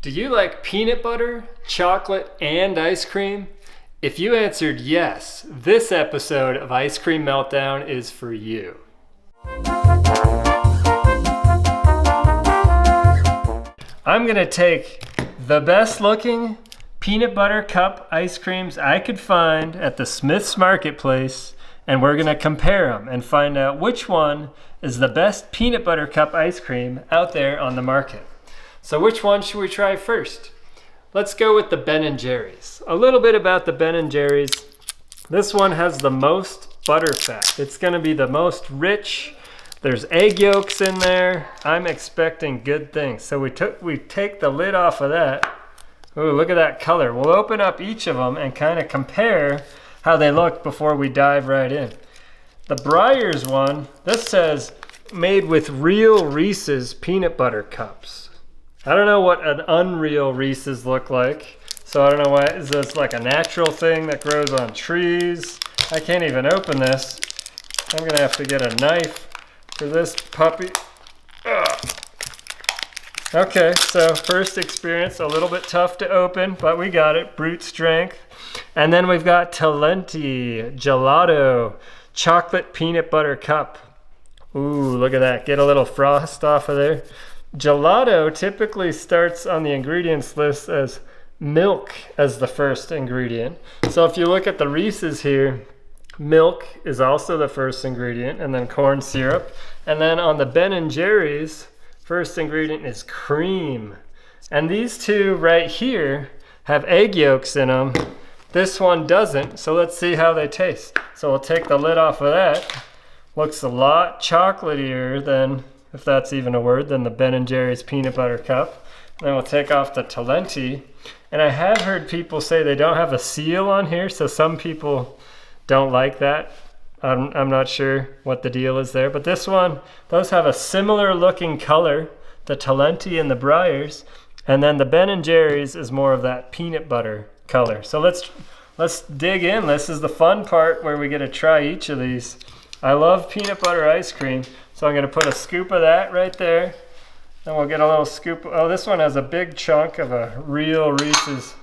Do you like peanut butter, chocolate, and ice cream? If you answered yes, this episode of Ice Cream Meltdown is for you. I'm gonna take the best looking peanut butter cup ice creams I could find at the Smith's Marketplace, and we're gonna compare them and find out which one is the best peanut butter cup ice cream out there on the market. So which one should we try first? Let's go with the Ben & Jerry's. A little bit about the Ben & Jerry's. This one has the most butter fat. It's gonna be the most rich. There's egg yolks in there. I'm expecting good things. So we take the lid off of that. Ooh, look at that color. We'll open up each of them and kind of compare how they look before we dive right in. The Bryers one, this says made with real Reese's peanut butter cups. I don't know what an unreal Reese's look like. So I don't know why, is this like a natural thing that grows on trees? I can't even open this. I'm gonna have to get a knife for this puppy. Ugh. Okay, so first experience, a little bit tough to open, but we got it, brute strength. And then we've got Talenti, Gelato, chocolate peanut butter cup. Ooh, look at that, get a little frost off of there. Gelato typically starts on the ingredients list as milk as the first ingredient. So if you look at the Reese's here, milk is also the first ingredient, and then corn syrup. And then on the Ben & Jerry's, first ingredient is cream. And these two right here have egg yolks in them. This one doesn't, so let's see how they taste. So we'll take the lid off of that. Looks a lot chocolatier than, if that's even a word, than the Ben & Jerry's peanut butter cup. And then we'll take off the Talenti. And I have heard people say they don't have a seal on here, so some people don't like that. I'm not sure what the deal is there. But this one, those have a similar looking color, the Talenti and the Briars. And then the Ben & Jerry's is more of that peanut butter color. So let's dig in. This is the fun part where we get to try each of these. I love peanut butter ice cream. So I'm gonna put a scoop of that right there. And we'll get a little scoop. Oh, this one has a big chunk of a real Reese's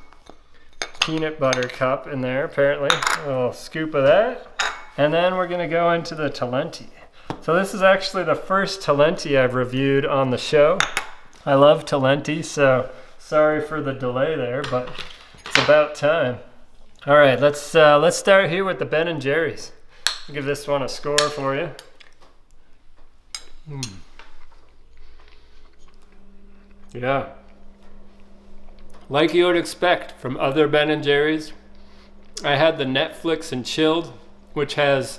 peanut butter cup in there, apparently. A little scoop of that. And then we're gonna go into the Talenti. So this is actually the first Talenti I've reviewed on the show. I love Talenti, so sorry for the delay there, but it's about time. All right, let's start here with the Ben & Jerry's. I'll give this one a score for you. Yeah, like you would expect from other Ben & Jerry's. I had the Netflix and Chilled, which has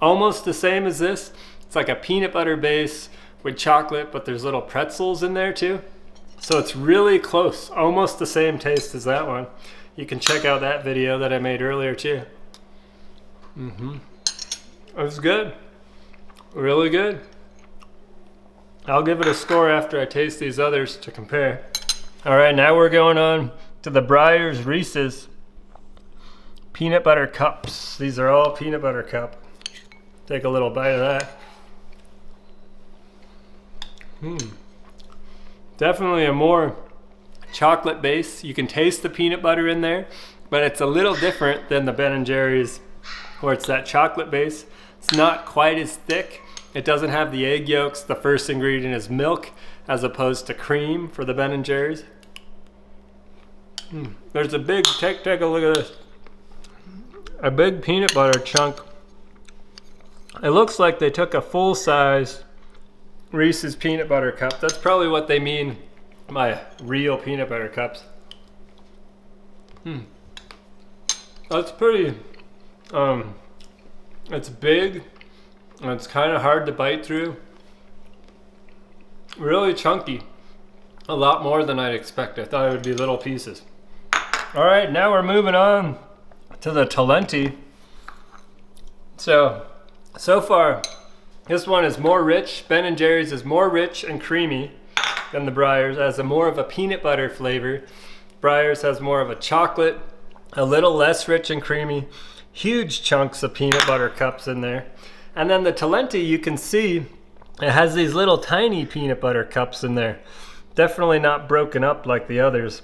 almost the same as this. It's like a peanut butter base with chocolate, but there's little pretzels in there too. So it's really close, almost the same taste as that one. You can check out that video that I made earlier too. It was good, really good. I'll give it a score after I taste these others to compare. All right, now we're going on to the Bryers Reese's peanut butter cups. These are all peanut butter cup. Take a little bite of that. Definitely a more chocolate base. You can taste the peanut butter in there, but it's a little different than the Ben & Jerry's, where it's that chocolate base. It's not quite as thick. It doesn't have the egg yolks. The first ingredient is milk as opposed to cream for the Ben & Jerry's. There's a big, take a look at this. A big peanut butter chunk. It looks like they took a full-size Reese's peanut butter cup. That's probably what they mean by real peanut butter cups. That's pretty, it's big. And it's kind of hard to bite through. Really chunky. A lot more than I'd expect. I thought it would be little pieces. All right, now we're moving on to the Talenti. So far, this one is more rich. Ben & Jerry's is more rich and creamy than the Bryers. It has more of a peanut butter flavor. Bryers has more of a chocolate, a little less rich and creamy. Huge chunks of peanut butter cups in there. And then the Talenti, you can see it has these little tiny peanut butter cups in there. Definitely not broken up like the others.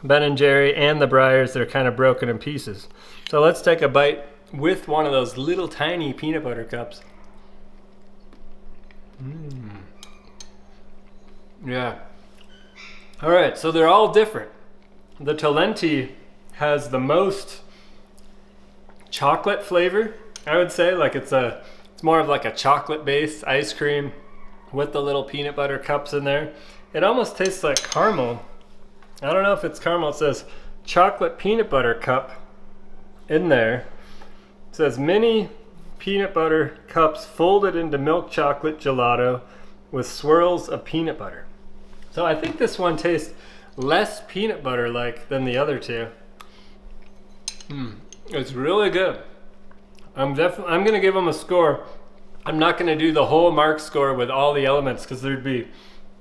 Ben & Jerry and the Briars, they're kind of broken in pieces. So let's take a bite with one of those little tiny peanut butter cups. Yeah. All right, so they're all different. The Talenti has the most chocolate flavor, I would say. Like it's more of like a chocolate-based ice cream with the little peanut butter cups in there. It almost tastes like caramel. I don't know if it's caramel. It says chocolate peanut butter cup in there. It says mini peanut butter cups folded into milk chocolate gelato with swirls of peanut butter. So I think this one tastes less peanut butter like than the other two. It's really good. I'm gonna give them a score. I'm not gonna do the whole Marc score with all the elements because there'd be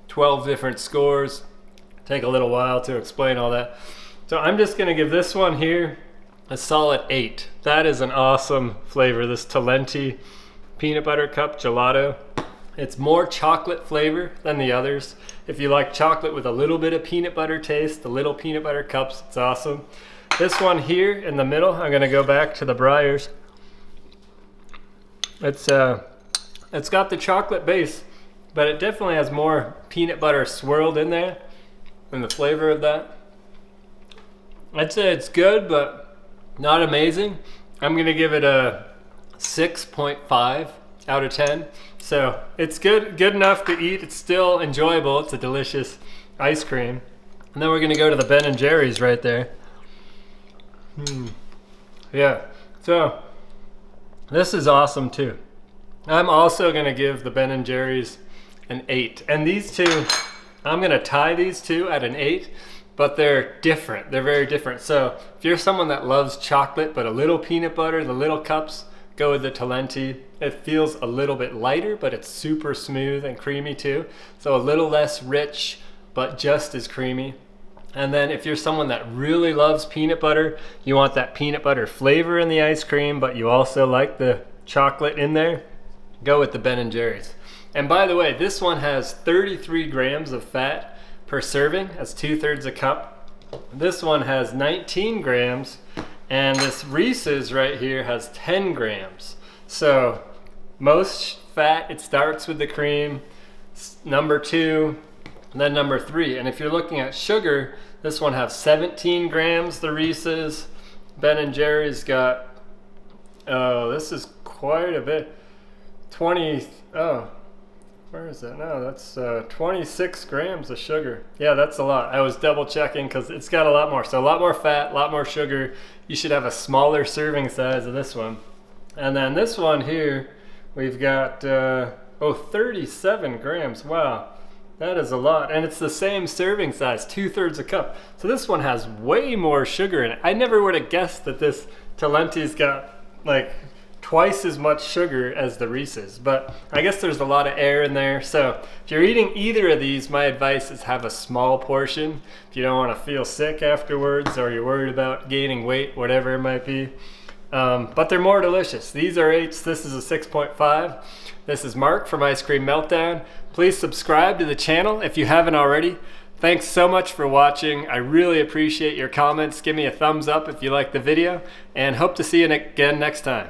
12 different scores. Take a little while to explain all that. So I'm just gonna give this one here a solid 8. That is an awesome flavor, this Talenti peanut butter cup gelato. It's more chocolate flavor than the others. If you like chocolate with a little bit of peanut butter taste, the little peanut butter cups, it's awesome. This one here in the middle, I'm gonna go back to the Briars. It's got the chocolate base, but it definitely has more peanut butter swirled in there and the flavor of that. I'd say it's good, but not amazing. I'm gonna give it a 6.5 out of 10. So it's good enough to eat. It's still enjoyable. It's a delicious ice cream. And then we're gonna go to the Ben & Jerry's right there. Yeah, so this is awesome too. I'm also gonna give the Ben & Jerry's an 8. And these two, I'm gonna tie these two at an 8, but they're different. They're very different. So if you're someone that loves chocolate but a little peanut butter, the little cups, go with the Talenti. It feels a little bit lighter, but it's super smooth and creamy too. So a little less rich, but just as creamy. And then if you're someone that really loves peanut butter, you want that peanut butter flavor in the ice cream, but you also like the chocolate in there, go with the Ben & Jerry's. And by the way, this one has 33 grams of fat per serving. That's 2/3 a cup. This one has 19 grams, and this Reese's right here has 10 grams. So most fat, it starts with the cream, number 2, and then number 3. And if you're looking at sugar, this one has 17 grams, the Reese's. Ben & Jerry's got, oh, this is quite a bit. 20, oh, where is that? No, that's 26 grams of sugar. Yeah, that's a lot. I was double checking because it's got a lot more. So a lot more fat, a lot more sugar. You should have a smaller serving size of this one. And then this one here, we've got, 37 grams. Wow. That is a lot, and it's the same serving size, 2/3 a cup. So this one has way more sugar in it. I never would have guessed that this Talenti's got like twice as much sugar as the Reese's, but I guess there's a lot of air in there. So if you're eating either of these, my advice is have a small portion if you don't want to feel sick afterwards or you're worried about gaining weight, whatever it might be. But they're more delicious. These are 8s, this is a 6.5. This is Marc from Ice Cream Meltdown. Please subscribe to the channel if you haven't already. Thanks so much for watching. I really appreciate your comments. Give me a thumbs up if you like the video, and hope to see you again next time.